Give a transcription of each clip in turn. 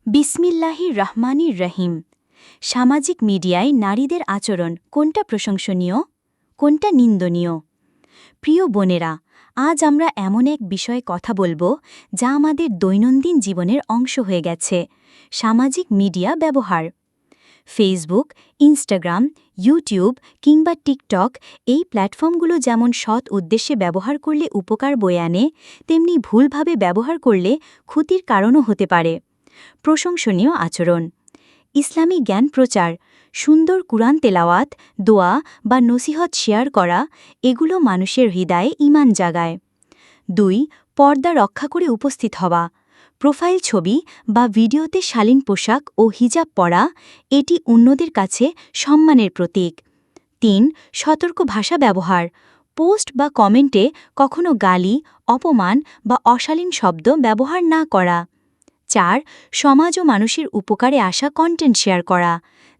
বিসমিল্লাহির রহমানির রহিম। সামাজিক মিডিয়ায় নারীদের আচরণ কোনটা প্রশংসনীয়, কোনটা নিন্দনীয়? প্রিয় বোনেরা, আজ আমরা এমন এক বিষয়ে কথা বলবো যা আমাদের দৈনন্দিন জীবনের অংশ হয়ে গেছে: সামাজিক মিডিয়া ব্যবহার। ফেসবুক, ইনস্টাগ্রাম, ইউটিউব কিংবা টিকটক, এই প্ল্যাটফর্মগুলো যেমন সৎ উদ্দেশ্যে ব্যবহার করলে উপকার বয়ে আনে, তেমনি ভুলভাবে ব্যবহার করলে ক্ষতির কারণও হতে পারে। প্রশংসনীয় আচরণ: ইসলামী জ্ঞান প্রচার, সুন্দর কুরআন তেলাওয়াত, দোয়া বা নসিহত শেয়ার করা, এগুলো মানুষের হৃদয়ে ঈমান জাগায়। ২. পর্দা রক্ষা করে উপস্থিত হওয়া, প্রোফাইল ছবি বা ভিডিওতে শালীন পোশাক ও হিজাব পরা, এটি অন্যদের কাছে সম্মানের প্রতীক। ৩. সতর্ক ভাষা ব্যবহার, পোস্ট বা কমেন্টে কখনো গালি, অপমান বা অশালীন শব্দ ব্যবহার না করা। ৪. সমাজ ও মানুষের উপকারে আসা কন্টেন্ট শেয়ার করা,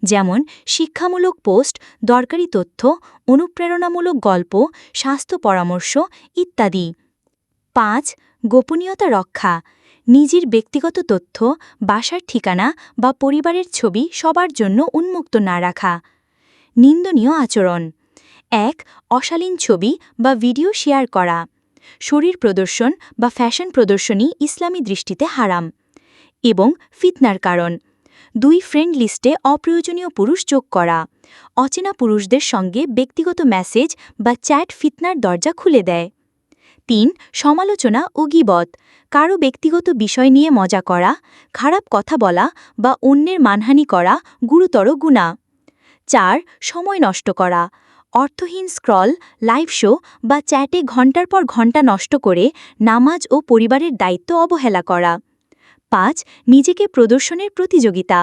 যেমন শিক্ষামূলক পোস্ট, দরকারি তথ্য, অনুপ্রেরণামূলক গল্প, স্বাস্থ্য পরামর্শ ইত্যাদি। ৫. গোপনীয়তা রক্ষা, নিজের ব্যক্তিগত তথ্য, বাসার ঠিকানা বা পরিবারের ছবি সবার জন্য উন্মুক্ত না রাখা। নিন্দনীয় আচরণ: ১. অশালীন ছবি বা ভিডিও শেয়ার করা, শরীর প্রদর্শন বা ফ্যাশন প্রদর্শনী ইসলামী দৃষ্টিতে হারাম এবং ফিতনার কারণ। ২. ফ্রেন্ড লিস্টে অপ্রয়োজনীয় পুরুষ যোগ করা, অচেনা পুরুষদের সঙ্গে ব্যক্তিগত মেসেজ বা চ্যাট ফিতনার দরজা খুলে দেয়। ৩. সমালোচনা ও গীবত, কারও ব্যক্তিগত বিষয় নিয়ে মজা করা, খারাপ কথা বলা বা অন্যের মানহানি করা গুরুতর গুনাহ। ৪. সময় নষ্ট করা, অর্থহীন স্ক্রল, লাইভ শো বা চ্যাটে ঘণ্টার পর ঘণ্টা নষ্ট করে নামাজ ও পরিবারের দায়িত্ব অবহেলা করা। ৫. নিজেকে প্রদর্শনের প্রতিযোগিতা,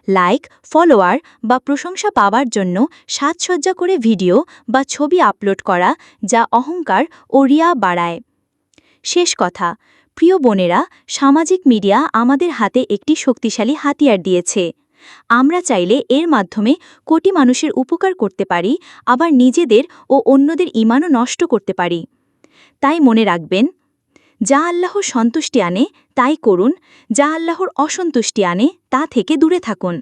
লাইক, ফলোয়ার বা প্রশংসা পাওয়ার জন্য সাজসজ্জা করে ভিডিও বা ছবি আপলোড করা, যা অহংকার ও রিয়া বাড়ায়। শেষ কথা, প্রিয় বোনেরা, সামাজিক মিডিয়া আমাদের হাতে একটি শক্তিশালী হাতিয়ার দিয়েছে। আমরা চাইলে এর মাধ্যমে কোটি মানুষের উপকার করতে পারি, আবার নিজেদের ও অন্যদের ঈমানও নষ্ট করতে পারি। তাই মনে রাখবেন, যা আল্লাহর সন্তুষ্টি আনে তাই করুন, যা আল্লাহর অসন্তুষ্টি আনে তা থেকে দূরে থাকুন।